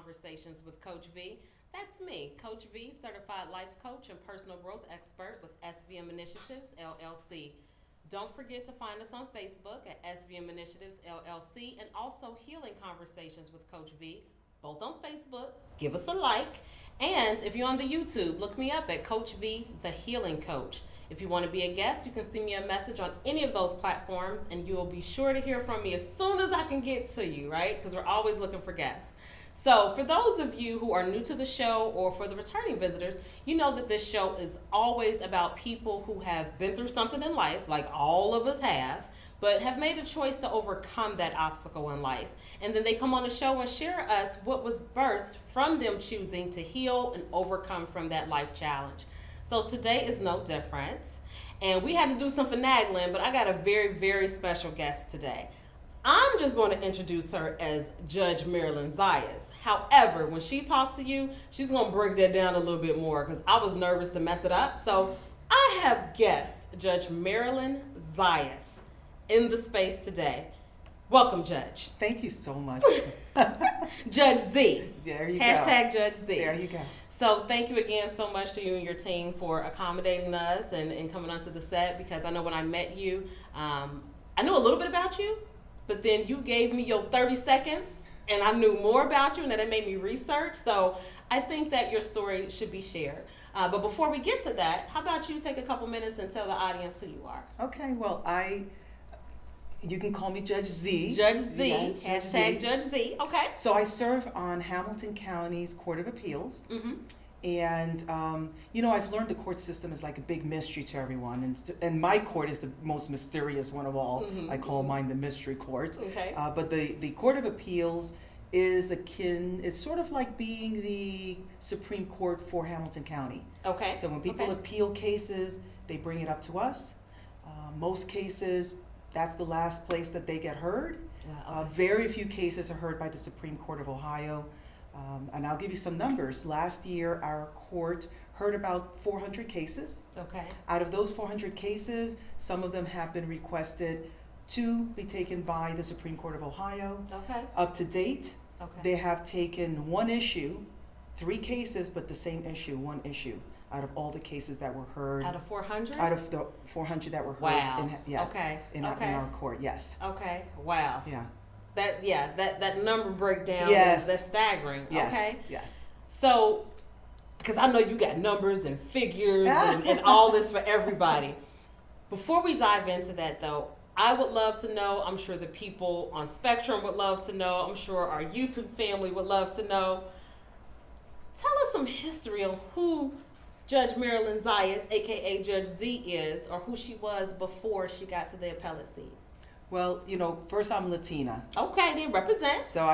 Conversations with Coach Vee. That's me, Coach Vee, certified life coach and personal growth expert with SVM Initiatives LLC. Don't forget to find us on Facebook at SVM Initiatives LLC and also Healing Conversations with Coach Vee, both on Facebook. Give us a like. And if you're on the YouTube, look me up at Coach Vee, the Healing Coach. If you want to be a guest, you can send me a message on any of those platforms, and you will be sure to hear from me as soon as I can get to you, right? Because we're always looking for guests. So for those of you who are new to the show or for the returning visitors, you know that this show is always about people who have been through something in life, like all of us have, but have made a choice to overcome that obstacle in life. And then they come on the show and share us what was birthed from them choosing to heal and overcome from that life challenge. So today is no different. And we had to do some finagling, but I got a very, very special guest today. I'm just going to introduce her as Judge Marilyn Zayas. However, when she talks to you, she's going to break that down a little bit more because I was nervous to mess it up. So I have guest Judge Marilyn Zayas in the space today. Welcome, Judge. Thank you so much. Judge Z. There you Hashtag Judge Z. There you go. So thank you again so much to you and your team for accommodating us and coming onto the set, because I know when I met you, I knew a little bit about you, but then you gave me your 30 seconds and I knew more about you, and that made me research. So I think that your story should be shared. But before we get to that, how about you take a couple minutes and tell the audience who you are? Okay, well, you can call me Judge Z. Judge Z. Yes, Hashtag Judge Z. Okay. So I serve on Hamilton County's Court of Appeals. Mm-hmm. And, I've learned the court system is like a big mystery to everyone. And my court is the most mysterious one of all. Mm-hmm. I call mine the mystery court. Okay. But the Court of Appeals is it's sort of like being the Supreme Court for Hamilton County. Okay. So when people appeal cases, they bring it up to us. Most cases, that's the last place that they get heard. Wow, okay. Very few cases are heard by the Supreme Court of Ohio. And I'll give you some numbers. Last year, our court heard about 400 cases. Okay. Out of those 400 cases, some of them have been requested to be taken by the Supreme Court of Ohio. Okay. Up to date, Okay. they have taken one issue, 3 cases, but the same issue, one issue, out of all the cases that were heard. Out of 400? Out of the 400 that were heard. Wow. Yes. Okay. In our court, yes. Okay. Wow. Yeah. That number breakdown Yes. that's staggering. Yes. Okay. Yes. So, because I know you got numbers and figures and all this for everybody. Before we dive into that, though, I would love to know, I'm sure the people on Spectrum would love to know, I'm sure our YouTube family would love to know. Tell us some history on who Judge Marilyn Zayas, a.k.a. Judge Z, is, or who she was before she got to the appellate seat. Well, first I'm Latina. Okay, then represent. So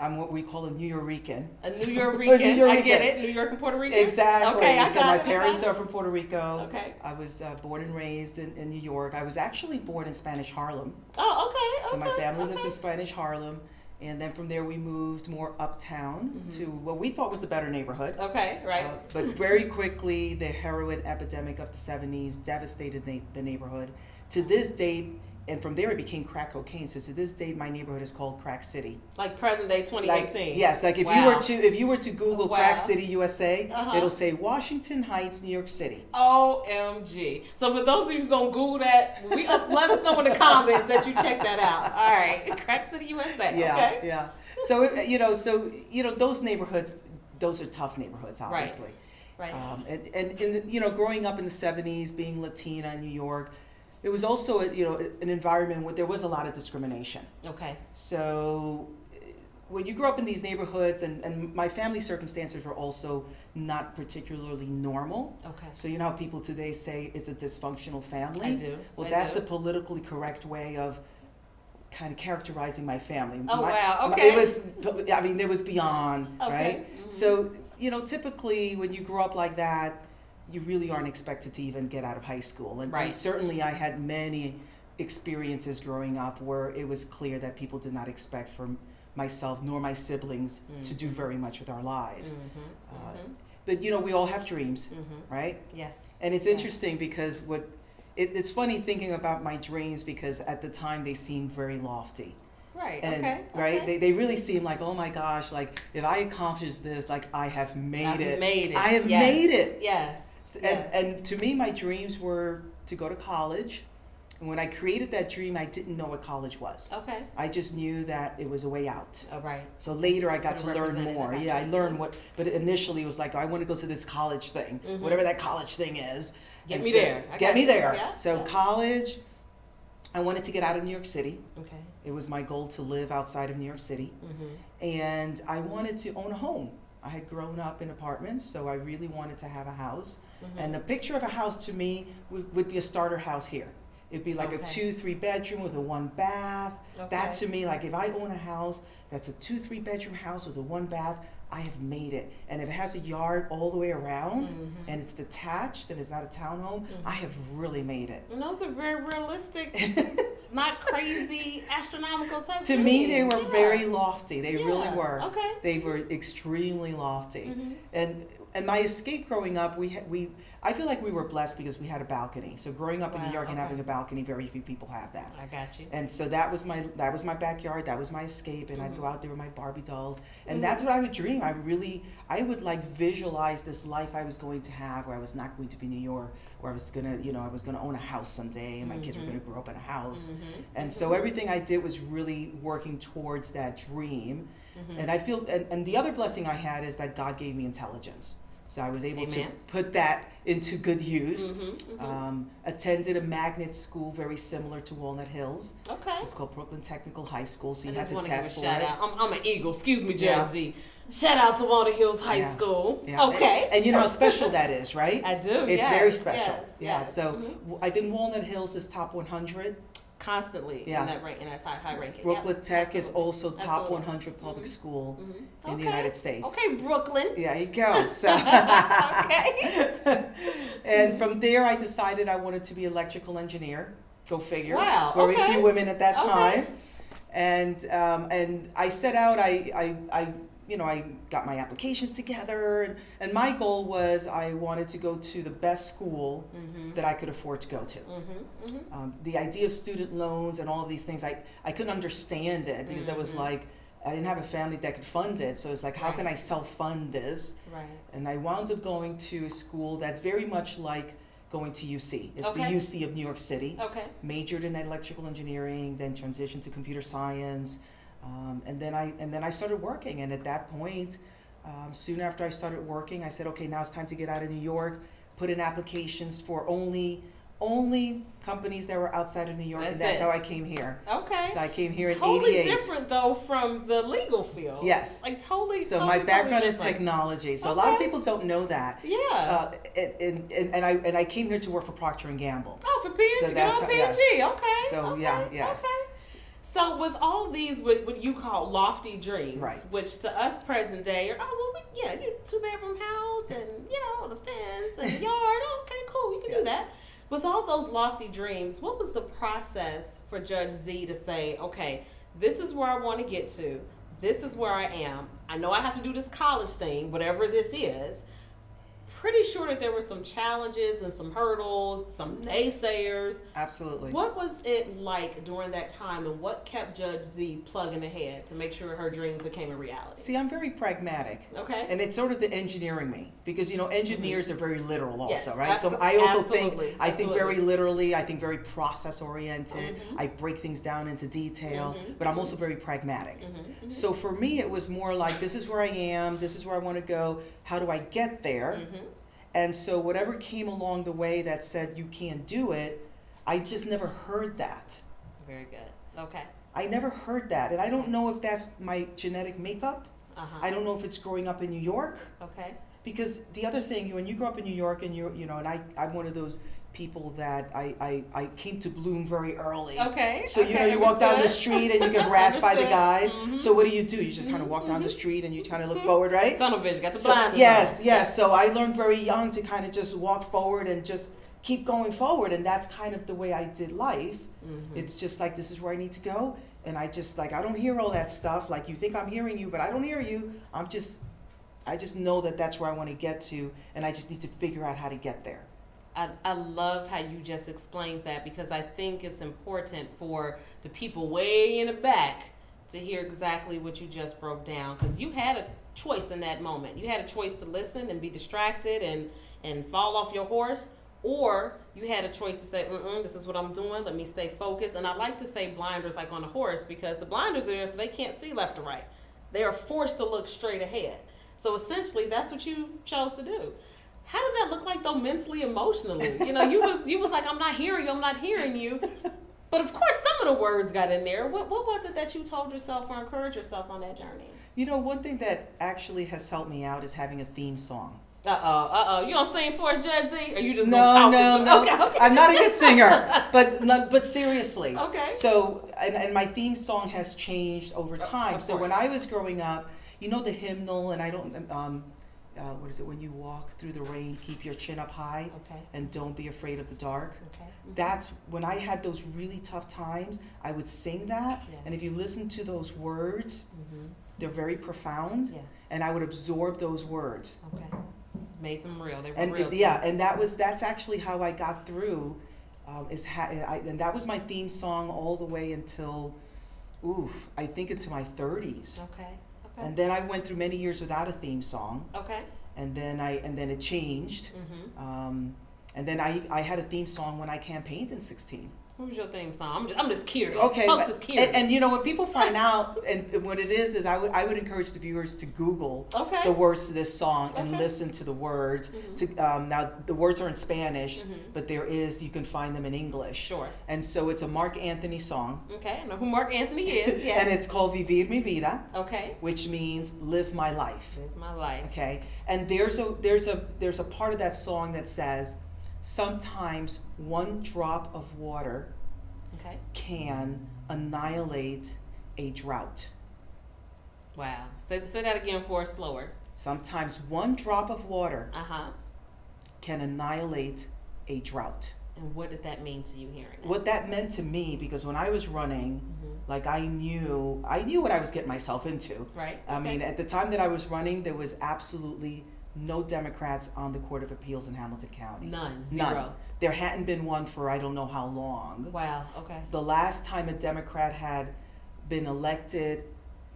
I'm what we call a New Yorican. A New Yorican. I get it. New York and Puerto Rico. Exactly. Okay, I so got my it. parents are from Puerto Rico. Okay. I was born and raised in New York. I was actually born in Spanish Harlem. Oh, okay. So my family lived in Spanish Harlem. And then from there we moved more uptown to what we thought was a better neighborhood. Okay, right. But very quickly, the heroin epidemic of the 70s devastated the neighborhood. To this date, and from there it became crack cocaine. So to this date, my neighborhood is called Crack City. Like present day 2018. Yes, like if you were to Google Crack City USA, it'll say Washington Heights, New York City. OMG. So for those of you who gonna Google that, let us know in the comments that you check that out. All right, Crack City USA. Yeah, okay. yeah. So those neighborhoods, those are tough neighborhoods, obviously. Right. And growing up in the 70s, being Latina in New York, it was also an environment where there was a lot of discrimination. Okay. So when you grow up in these neighborhoods, and my family circumstances were also not particularly normal. Okay. So you know how people today say it's a dysfunctional family? I do. Well, that's the politically correct way of kind of characterizing my family. Oh, wow. Okay. It was beyond, okay. right? Mm-hmm. So, typically when you grow up like that, you really aren't expected to even get out of high school. And certainly I had many experiences growing up where it was clear that people did not expect from myself nor my siblings to do very much with our lives. But we all have dreams, right? Yes. And it's interesting because it's funny thinking about my dreams because at the time they seemed very lofty. Right. Right. And, okay. right? Okay. They really seem like, oh my gosh, like if I accomplish this, like I have made it. Made it. I have Yes. made it. Yes. And to me, my dreams were to go to college. And when I created that dream, I didn't know what college was. Okay. I just knew that it was a way out. Oh, right. So later I got Sort to of learn represented, more. I got Yeah, you. I learned what, but initially it was like, I want to go to this college thing, whatever that college thing is. Get And me so- there. I Get got me you. there. Yeah, So yeah. college, I wanted to get out of New York City. Okay. It was my goal to live outside of New York City. And I wanted to own a home. I had grown up in apartments, so I really wanted to have a house. And the picture of a house to me would be a starter house here. It'd be like a Okay. 2-3 bedroom with a 1 bath. That Okay. to me, like if I own a house that's a 2-3 bedroom house with a 1 bath, I have made it. And if it has a yard all the way around and it's detached and it's not a townhome, I have really made it. And those are very realistic, not crazy, astronomical type To me, they dreams. were Yeah. very lofty. They really Yeah. were. Okay. They were extremely lofty. And my escape growing up, I feel like we were blessed because we had a balcony. So growing up in New Wow, York and okay. having a balcony, very few people have that. I got you. And so that was my backyard, that was my escape, and I'd go out there with my Barbie dolls. And Mm-hmm. that's what I would dream. I would like visualize this life I was going to have where I was not going to be New York, where I was gonna own a house someday and my kids were gonna grow up in a house. And so everything I did was really working towards that dream. And I feel, and the other blessing I had is that God gave me intelligence. So I was able to Amen. put that into good use. Attended a magnet school very similar to Walnut Hills. Okay. It's called Brooklyn Technical High School, so I you had just to want to give a test for shout it. out. I'm an Eagle. Excuse me, Yeah. Jersey. Shout out to Walnut Hills High Yeah. School. Yeah. Okay. And you know how special that is, right? I do. It's yes, very special. Yes, Yeah. yes. So I think Walnut Hills is top 100. Constantly Yeah. in that high ranking. Brooklyn Yep, Tech is absolutely. also top Absolutely. 100 public school in the Okay. United States. Okay, Brooklyn. Yeah, you go. So, Okay. and from there, I decided I wanted to be electrical engineer. Go figure. Wow, Very okay. few women at that Okay. time, and I set out. I got my applications together, and my goal was I wanted to go to the best school that I could afford to go to. The idea of student loans and all of these things, I couldn't understand it because I was like, I didn't have a family that could fund it. So it's like, how can I self-fund this? Right. And I wound up going to a school that's very much like going to UC. It's the Okay. UC of New York City. Okay. Majored in electrical engineering, then transitioned to computer science, and then I started working. And at that point, soon after I started working, I said, okay, now it's time to get out of New York. Put in applications for only companies that were outside of New York, and That's that's it. how I came here. Okay. So I came here in Totally '88. different though from the legal field. Yes. Like totally. So totally, my background totally is different. technology. So a lot of Okay. people don't know that. Yeah. And I came here to work for Procter and Gamble. Oh, for P&G. So Good that's old how- P&G. yes. Okay. So, okay. yeah, yes. Okay. So with all these, what you call lofty dreams, Right. which to us present day are, you 2-bedroom house and, the fence and the yard. Okay, cool. We can do that. With all those lofty dreams, what was the process for Judge Z to say, okay, this is where I want to get to. This is where I am. I know I have to do this college thing, whatever this is. Pretty sure that there were some challenges and some hurdles, some naysayers. Absolutely. What was it like during that time, and what kept Judge Z plugging ahead to make sure her dreams became a reality? See, I'm very pragmatic. Okay. And it's sort of the engineering me because engineers are very literal also, Yes, right? So I also absolutely, I think very absolutely. literally, I think very process oriented. I break things down into detail, but I'm also very pragmatic. So for me it was more like, this is where I am, this is where I want to go, how do I get there? And so whatever came along the way that said you can't do it, I just never heard that. Very good. Okay. I never heard that. And I don't know if that's my genetic makeup. Uh-huh. I don't know if it's growing up in New York. Okay. Because the other thing, when you grow up in New York and and I'm one of those people that I came to bloom very early. Okay. So okay, you walk down the understood. street and you get harassed by the Understood. guys. So what do? You just kind of walk down the street and you kind of look forward, right? Tunnel vision. Got the So, blinders yes, on. yes. So I learned very young to kind of just walk forward and just keep going forward, and that's kind of the way I did life. It's just like, this is where I need to go, and I just like, I don't hear all that stuff. Like, you think I'm hearing you, but I don't hear you. I just know that that's where I want to get to, and I just need to figure out how to get there. I love how you just explained that, because I think it's important for the people way in the back to hear exactly what you just broke down, because you had a choice in that moment. You had a choice to listen and be distracted and fall off your horse, or you had a choice to say, this is what I'm doing, let me stay focused. And I like to say blinders like on a horse, because the blinders are there so they can't see left or right. They are forced to look straight ahead. So essentially, that's what you chose to do. How did that look like, though, mentally, emotionally? You know, you was like, I'm not hearing you. But of course, some of the words got in there. What was it that you told yourself or encouraged yourself on that journey? You know, one thing that actually has helped me out is having a theme song. You gonna sing for us, Judge Z? Or you just No. Okay. I'm not a good singer, but seriously. Okay. So, and my theme song has changed over time. Of So when course. I was growing up, you know the hymnal, and I don't, what is it? When you walk through the rain, keep your chin up high, Okay. and don't be afraid of the dark. Okay. That's when I had those really tough times, I would sing that. Yes. And if you listen to those words, Mm-hmm. they're very profound. Yes. And I would absorb those words. Okay. Made them real. They were And real. and that's actually how I got through. And that was my theme song all the way until, I think into my 30s. Okay. And then I went through many years without a theme song. Okay. And then it changed. Mm-hmm. And then I had a theme song when I campaigned in 16. What was your theme song? I'm just curious. Okay, Folks is curious. and you know when people find out, and what it is I would encourage the viewers to Google Okay. the words to this song and Okay. listen to the words. Mhm. Now the words are in Spanish, Mhm. but you can find them in English. Sure. And so it's a Mark Anthony song, Okay. I know who Mark Anthony is. Yes. and it's called Vivir mi vida, Okay. which means live my life. Live my life. Okay, and there's a part of that song that says, sometimes one drop of water Okay. can annihilate a drought. Wow. Say that again for us slower. Sometimes one drop of water Uh-huh. can annihilate a drought. And what did that mean to you hearing that? What that meant to me, because when I was running, like I knew what I was getting myself into. Right. I Okay. mean, at the time that I was running, there was absolutely no Democrats on the Court of Appeals in Hamilton County. None. None. Zero. There hadn't been one for I don't know how long. Wow. Okay. The last time a Democrat had been elected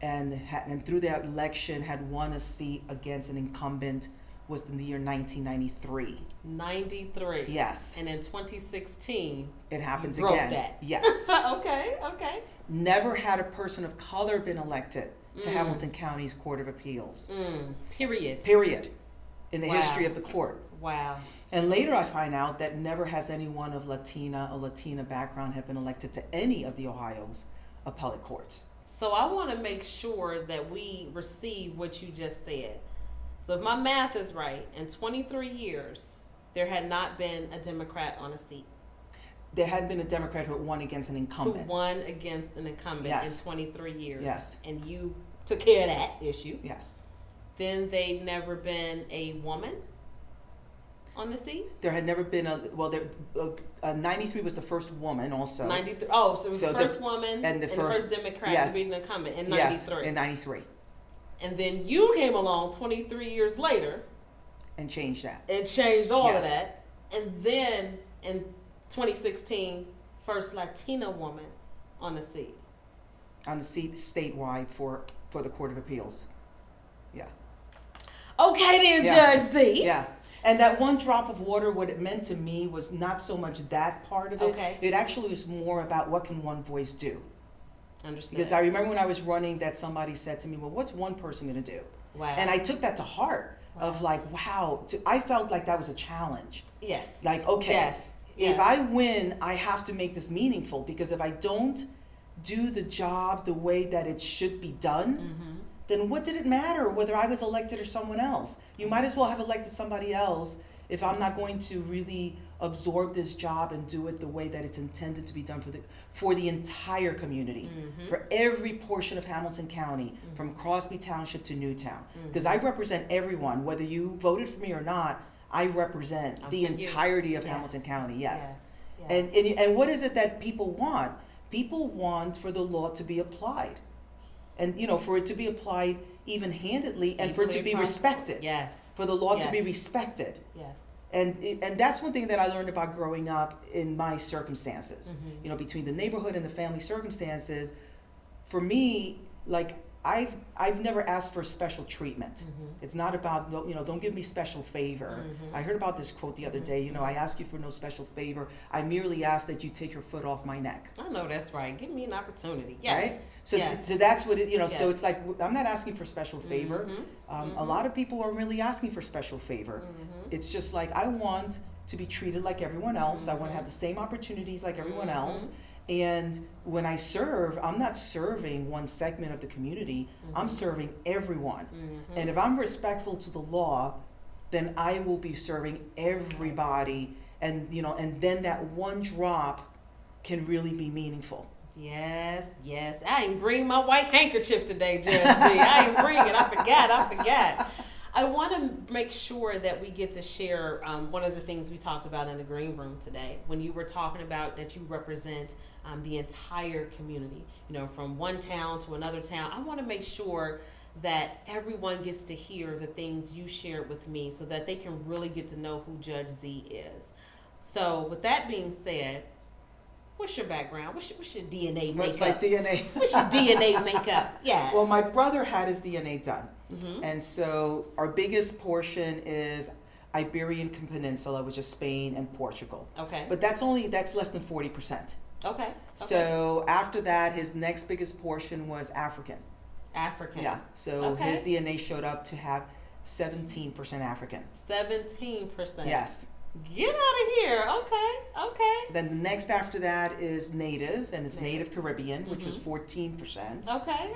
and through that election had won a seat against an incumbent was in the year 1993. 93. Yes. And in 2016, It happens broke again. that. Yes. Okay. Never had a person of color been elected to Mm. Hamilton County's Court of Appeals. Period. Period. In the Wow. history of the court. Wow. And later I find out that never has anyone of Latina background have been elected to any of the Ohio's appellate courts. So I want to make sure that we receive what you just said. So if my math is right, in 23 years, there had not been a Democrat on a seat There had been a Democrat who had won against an who incumbent. won against an incumbent Yes. in 23 years. Yes. And you took care of that issue. Yes. Then they'd never been a woman on the seat. There had never been 93 was the first woman also. 93. Oh, so it was So the first woman and the the first- first Democrat yes. to be an incumbent in Yes, 93. in 93. And then you came along 23 years later And changed that. and changed all of Yes. that. And then in 2016, first Latina woman on the seat. On the seat statewide for the Court of Appeals. Yeah. Okay then, Yeah. Judge Z. Yeah. And that one drop of water, what it meant to me was not so much that part of it. Okay. It actually was more about what can one voice do. Understand. Because I remember when I was running that somebody said to me, well, what's one person going to do? Wow. And I took that to heart of Wow. like, wow. I felt like that was a challenge. Yes. Like, okay, Yes. if I win, I have to make this meaningful, because if I don't do the job the way that it should be done, Mm-hmm. then what did it matter whether I was elected or someone else? You might as well have elected somebody else if I'm not going to really absorb this job and do it the way that it's intended to be done for the entire community, Mm-hmm. for every portion of Hamilton County, from Crosby Township to Newtown. Because I represent everyone, whether you voted for me or not. I represent I'm the for you. entirety of Yes. Hamilton County. Yes. Yes. And what is it that people want? People want for the law to be applied, and for it to be applied even-handedly, and for it to Equally be possible. respected. Yes. For the law to be Yes. respected. Yes. And that's one thing that I learned about growing up in my circumstances. Mm-hmm. Between the neighborhood and the family circumstances, for me, like I've never asked for special treatment. It's not about, don't give me special favor. I heard about this quote the other day, I ask you for no special favor. I merely ask that you take your foot off my neck. I know that's right. Give me an opportunity. Yes. Right? So that's what it, so it's like, I'm not asking for special favor. A lot of people are really asking for special favor. It's just like, I want to be treated like everyone else. I want to have the same opportunities like everyone else. And when I serve, I'm not serving one segment of the community, I'm serving everyone. And if I'm respectful to the law, then I will be serving everybody. And, and then that one drop can really be meaningful. Yes. I ain't bring my white handkerchief today, Judge Z. I ain't bring it. I forgot. I want to make sure that we get to share one of the things we talked about in the green room today when you were talking about that you represent the entire community, from one town to another town. I want to make sure that everyone gets to hear the things you shared with me so that they can really get to know who Judge Z is. So with that being said, what's your background? What's your DNA makeup? What's my DNA? What's your DNA makeup? Yeah. Well, my brother had his DNA done. And so our biggest portion is Iberian Peninsula, which is Spain and Portugal. Okay. But that's less than 40%. Okay. So after that, his next biggest portion was African. Yeah. So his DNA showed up to have 17% African. 17%. Yes. Get out of here. Okay. Then the next after that is Native, and it's Native Caribbean, which was 14%. Okay.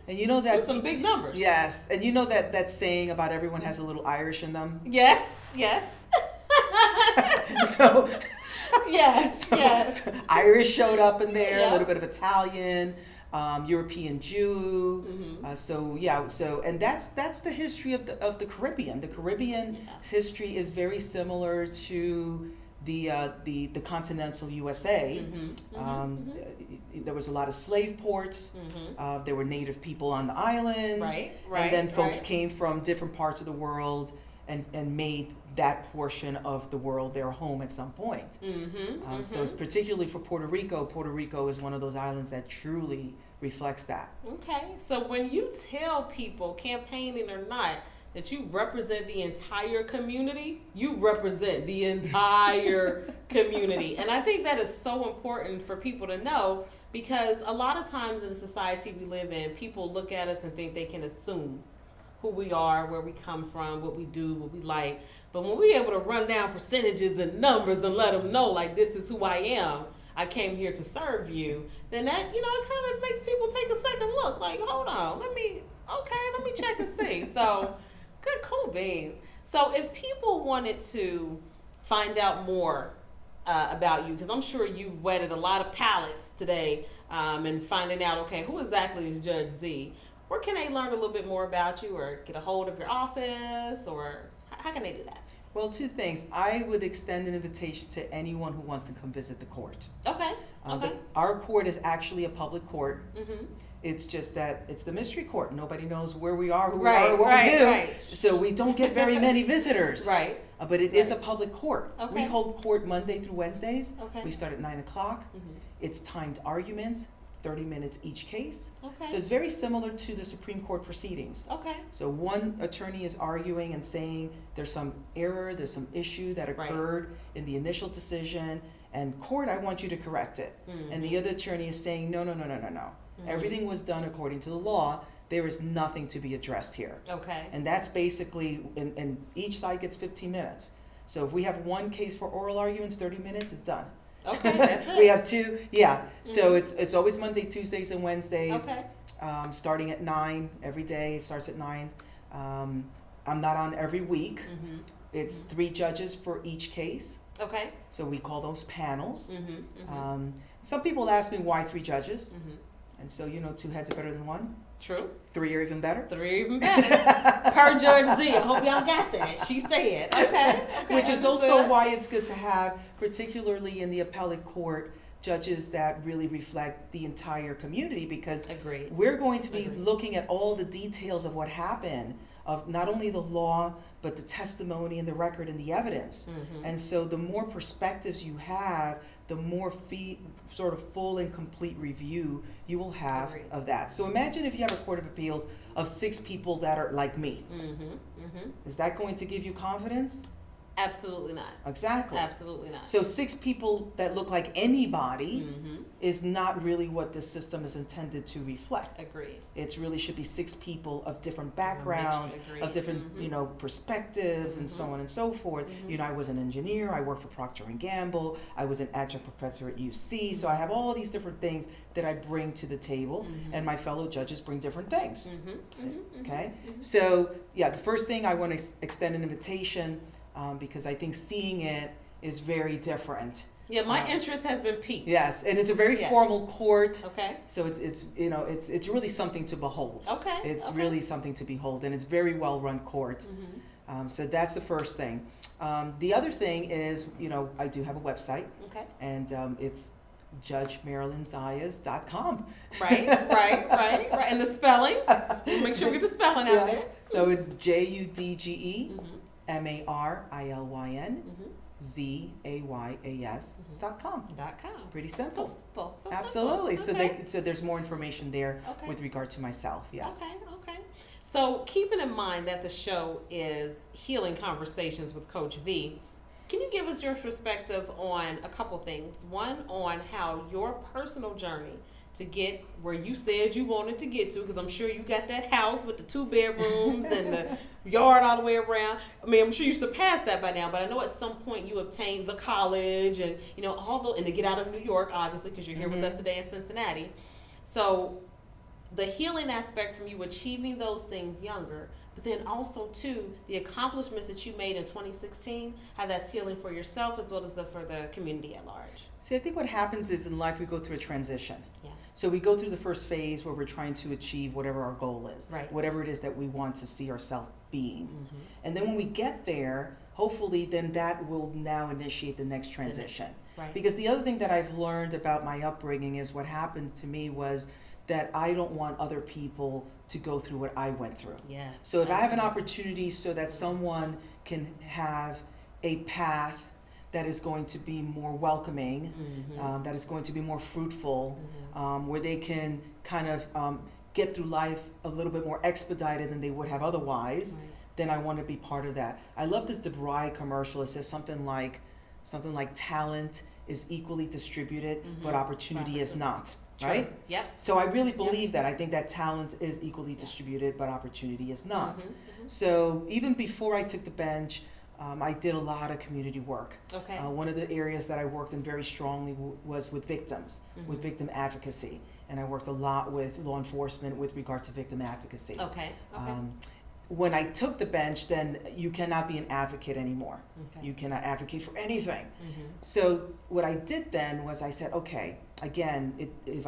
And you know that... Those some big numbers. Yes. And you know that saying about everyone has a little Irish in them? Yes. So... Yes. So Irish showed up in there, a little bit of Italian, European Jew. And that's the history of the Caribbean. The Caribbean history is very similar to the continental USA. There was a lot of slave ports. There were native people on the island. Right. And then folks came from different parts of the world and made that portion of the world their home at some point. So it's particularly for Puerto Rico. Puerto Rico is one of those islands that truly reflects that. Okay, so when you tell people, campaigning or not, that you represent the entire community, you represent the entire community. And I think that is so important for people to know, because a lot of times in the society we live in, people look at us and think they can assume who we are, where we come from, what we do, what we like. But when we're able to run down percentages and numbers and let them know, like, this is who I am, I came here to serve you, then that, it kind of makes people take a second look, like, hold on, let me check and see. So, good, cool beans. So if people wanted to find out more about you, because I'm sure you've whetted a lot of palates today and finding out, okay, who exactly is Judge Z? Where can they learn a little bit more about you or get a hold of your office, or how can they do that? Well, two things. I would extend an invitation to anyone who wants to come visit the court. Okay. Our court is actually a public court. It's just that it's the mystery court. Nobody knows where we are, who we are, what we do. So we don't get very many visitors. But it is a public court. We hold court Monday through Wednesdays. We start at 9 o'clock. It's timed arguments, 30 minutes each case. So it's very similar to the Supreme Court proceedings. So one attorney is arguing and saying there's some error, there's some issue that occurred in the initial decision, and court, I want you to correct it. And the other attorney is saying, no. Everything was done according to the law. There is nothing to be addressed here. And that's basically, and each side gets 15 minutes. So if we have one case for oral arguments, 30 minutes is done. That's it. We have two, So it's always Monday, Tuesdays, and Wednesdays. Starting at 9 every day. It starts at 9. I'm not on every week. It's 3 judges for each case. So we call those panels. Some people ask me why 3 judges. And so, 2 heads are better than 1. True. 3 are even better. 3 are even better. Per Judge Z. I hope y'all got that. She said. Okay. Which is also why it's good to have, particularly in the appellate court, judges that really reflect the entire community, because we're going to be looking at all the details of what happened, of not only the law, but the testimony and the record and the evidence. And so the more perspectives you have, the more sort of full and complete review you will have Agreed. of that. So imagine if you have a Court of Appeals of 6 people that are like me. Is that going to give you confidence? Absolutely not. Exactly. Absolutely not. So 6 people that look like anybody is not really what this system is intended to reflect. Agreed. It really should be 6 people of different backgrounds, of different, perspectives, and so on and so forth. I was an engineer. I worked for Procter & Gamble. I was an adjunct professor at UC. So I have all these different things that I bring to the table, and my fellow judges bring different things. Okay? So, yeah, the first thing I want to extend an invitation, because I think seeing it is very different. Yeah, my interest has been piqued. Yes, and it's a very formal court. Okay. So it's really something to behold. Okay. It's really something to behold, and it's very well run court. So that's the first thing. The other thing is, I do have a website. Okay. And it's judgemarilynzayas.com. Right. And the spelling. We'll make sure we get the spelling out there. So it's JUDGEMARILYNZAYAS.com. Pretty simple. So simple. Absolutely. Simple. Okay. So there's more information there with regard to myself. Yes. Okay. So keeping in mind that the show is Healing Conversations with Coach Vee, can you give us your perspective on a couple things? One, on how your personal journey to get where you said you wanted to get to, because I'm sure you got that house with the 2 bedrooms and the yard all the way around. I mean, I'm sure you surpassed that by now, but I know at some point you obtained the college and, and to get out of New York, obviously, because you're here with us today in Cincinnati. So the healing aspect from you achieving those things younger, but then also, too, the accomplishments that you made in 2016, how that's healing for yourself as well as for the community at large. See, I think what happens is in life we go through a transition. Yeah. So we go through the first phase where we're trying to achieve whatever our goal is, right. Whatever it is that we want to see ourselves being. And then when we get there, hopefully then that will now initiate the next transition. Right. Because the other thing that I've learned about my upbringing is what happened to me was that I don't want other people to go through what I went through. Yes, so if I have an opportunity so that someone can have a path that is going to be more welcoming, that is going to be more fruitful, where they can kind of get through life a little bit more expedited than they would have otherwise, then I want to be part of that. I love this DeVry commercial. It says something like talent is equally distributed, but opportunity is not. True. Right? Yep. So I really believe that. I think that talent is equally distributed, but opportunity is not. So even before I took the bench, I did a lot of community work. Okay. One of the areas that I worked in very strongly was with victims, with victim advocacy. And I worked a lot with law enforcement with regard to victim advocacy. Okay. When I took the bench, then you cannot be an advocate anymore. You cannot advocate for anything. So what I did then was I said, okay, again, if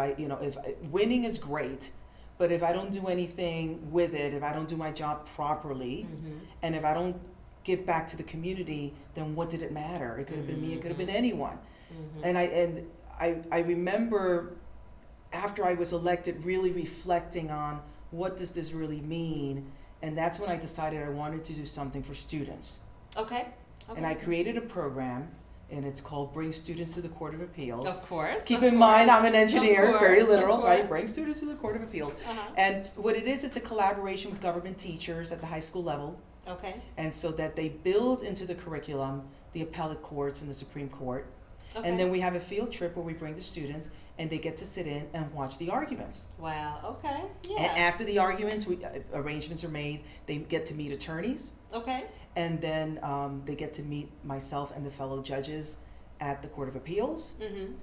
winning is great, but if I don't do anything with it, if I don't do my job properly, and if I don't give back to the community, then what did it matter? It could have been me, it could have been anyone. And I remember after I was elected really reflecting on what does this really mean, and that's when I decided I wanted to do something for students. Okay. And I created a program, and it's called Bring Students to the Court of Appeals. Of course. Keep in mind, I'm an engineer, very literal, right? Bring Students to the Court of Appeals. And what it is, it's a collaboration with government teachers at the high school level. Okay. And so that they build into the curriculum the appellate courts and the Supreme Court. Okay. And then we have a field trip where we bring the students, and they get to sit in and watch the arguments. Wow. Okay. Yeah. And after the arguments, arrangements are made. They get to meet attorneys. Okay. And then they get to meet myself and the fellow judges at the Court of Appeals.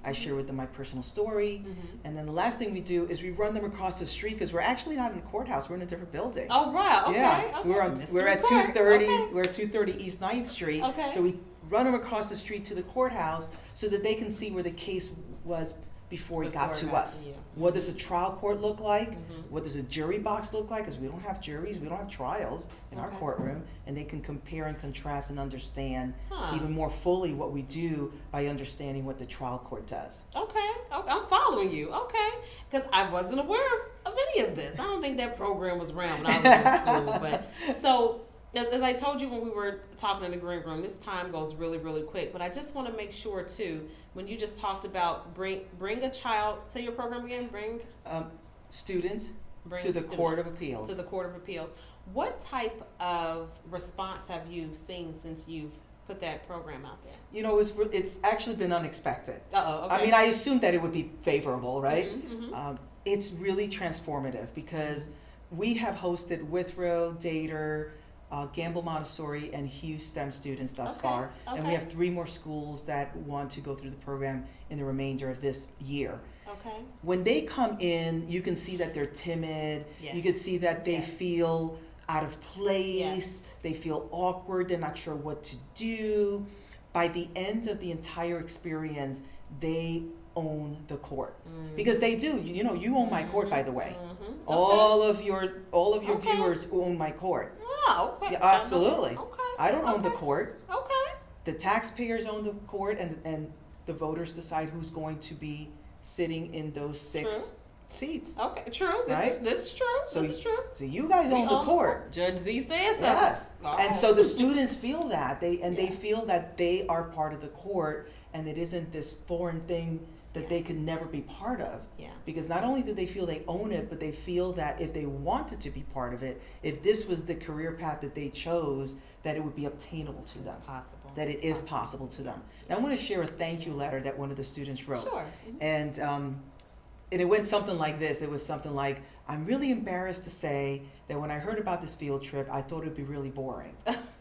I share with them my personal story. And then the last thing we do is we run them across the street, because we're actually not in a courthouse. We're in a different building. Oh, right. Okay. Yeah. Okay. We're at 230. We're at 230 East 9th Street. Okay. So we run them across the street to the courthouse so that they can see where the case was before it got to us. What does a trial court look like? What does a jury box look like? Because we don't have juries, we don't have trials in our courtroom, and they can compare and contrast and understand even more fully what we do by understanding what the trial court does. Okay, I'm following you. Okay, because I wasn't aware of any of this. I don't think that program was around when I was in school. But so as I told you when we were talking in the green room, this time goes really, really quick. But I just want to make sure too, when you just talked about bring a child, say your program again, students bring to the students Court of Appeals. To the Court of Appeals. What type of response have you seen since you've put that program out there? You know, it's actually been unexpected. Okay. I mean, I assumed that it would be favorable, right? Mm-hmm. It's really transformative because we have hosted Withrow, Dater, Gamble Montessori, and Hughes STEM students thus far. Okay. And we have 3 more schools that want to go through the program in the remainder of this year. Okay. When they come in, you can see that they're timid. Yes. You can see that they Yes. feel out of place. Yes. They feel awkward. They're not sure what to do. By the end of the entire experience, they own the court because they do. You know, you own my court, by the way. Mm-hmm. Okay. All of your Okay. viewers own my court. Oh, okay. Yeah, absolutely. Okay. I don't own the Okay. court. Okay. The taxpayers own the court, and the voters decide who's going to be sitting in those 6 True. seats. Okay. True. Right? This is true. So this is true. So you guys We own the court. Judge Z says so. Yes. All And right. so the students feel that they Yeah. feel that they are part of the court, and it isn't this foreign thing that Yeah. they can never be part of. Yeah. Because not only do they feel they own it, but they feel that if they wanted to be part of it, if this was the career path that they chose, that it would be obtainable to them. It's possible. That it is possible to them. Now I want to share a thank you letter that one of the students wrote. Sure. And it went something like this. It was something like, I'm really embarrassed to say that when I heard about this field trip, I thought it would be really boring.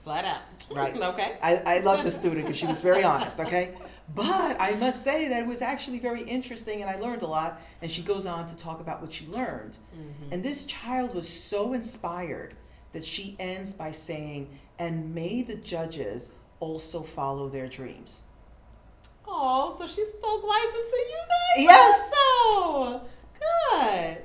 Flat out. Right. Okay. I love the student because she was very honest, okay? But I must say that it was actually very interesting and I learned a lot. And she goes on to talk about what she learned. Mm-hmm. And this child was so inspired that she ends by saying, and may the judges also follow their dreams. Oh, so she spoke life into you guys? Yes. So good.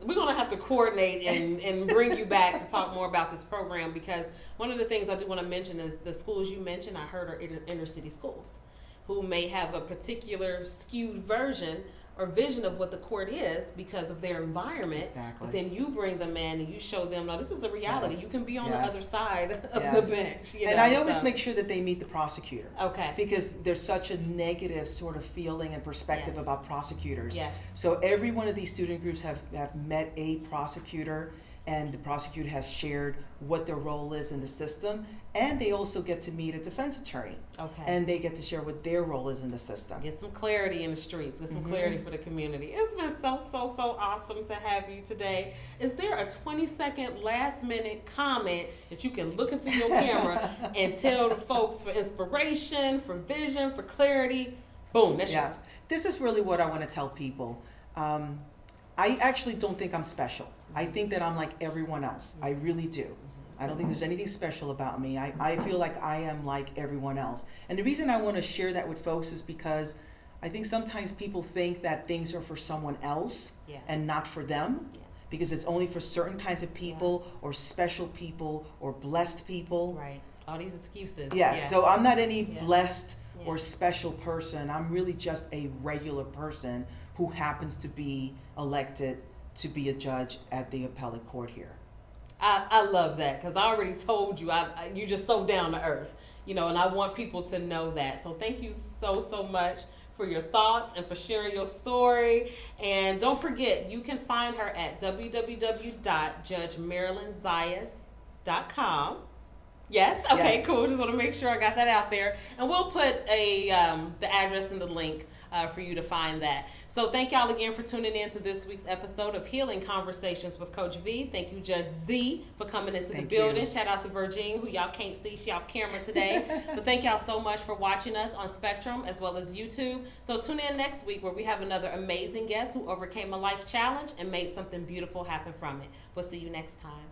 We're going to have to coordinate and bring you back to talk more about this program, because one of the things I do want to mention is the schools you mentioned, I heard, are inner city schools who may have a particular skewed version or vision of what the court is because of their environment. Exactly. But then you bring them in and you show them, no, this is a reality. Yes. You can be on Yes. the other side of Yes. the bench. You And know, I always so. make sure that they meet the prosecutor. Okay. Because there's such a negative sort of feeling and perspective Yes. about prosecutors. Yes. So every one of these student groups have met a prosecutor, and the prosecutor has shared what their role is in the system, and they also get to meet a defense attorney, Okay. and they get to share what their role is in the system. Get some clarity in the streets. Get some Mhm. clarity for the community. It's been so awesome to have you today. Is there a 20-second last minute comment that you can look into your camera and tell the folks for inspiration, for vision, for clarity? Boom, that's Yeah, this is really what I want to tell people. I actually don't think I'm special. I think that I'm like everyone else. I really do. I don't think there's anything special about me. I feel like I am like everyone else. And the reason I want to share that with folks is because I think sometimes people think that things are for someone else Yeah. and not for them, Yeah. because it's only for certain kinds of people or special people or blessed people. Right. All these excuses. Yes, Yeah. so I'm not any Yeah. blessed Yeah. or special person. I'm really just a regular person who happens to be elected to be a judge at the appellate court here. I love that, because I already told you, you're just so down to earth, you know, and I want people to know that. So thank you so much for your thoughts and for sharing your story. And don't forget, you can find her at www.judgemarilynzayas.com. Yes? Okay, Yes. cool. Just want to make sure I got that out there. And we'll put the address and the link for you to find that. So thank y'all again for tuning in to this week's episode of Healing Conversations with Coach Vee. Thank you, Judge Z, for coming into Thank the building. you. Shout out to Virginia, who y'all can't see. She off camera today. But thank y'all so much for watching us on Spectrum as well as YouTube. So tune in next week where we have another amazing guest who overcame a life challenge and made something beautiful happen from it. We'll see you next time.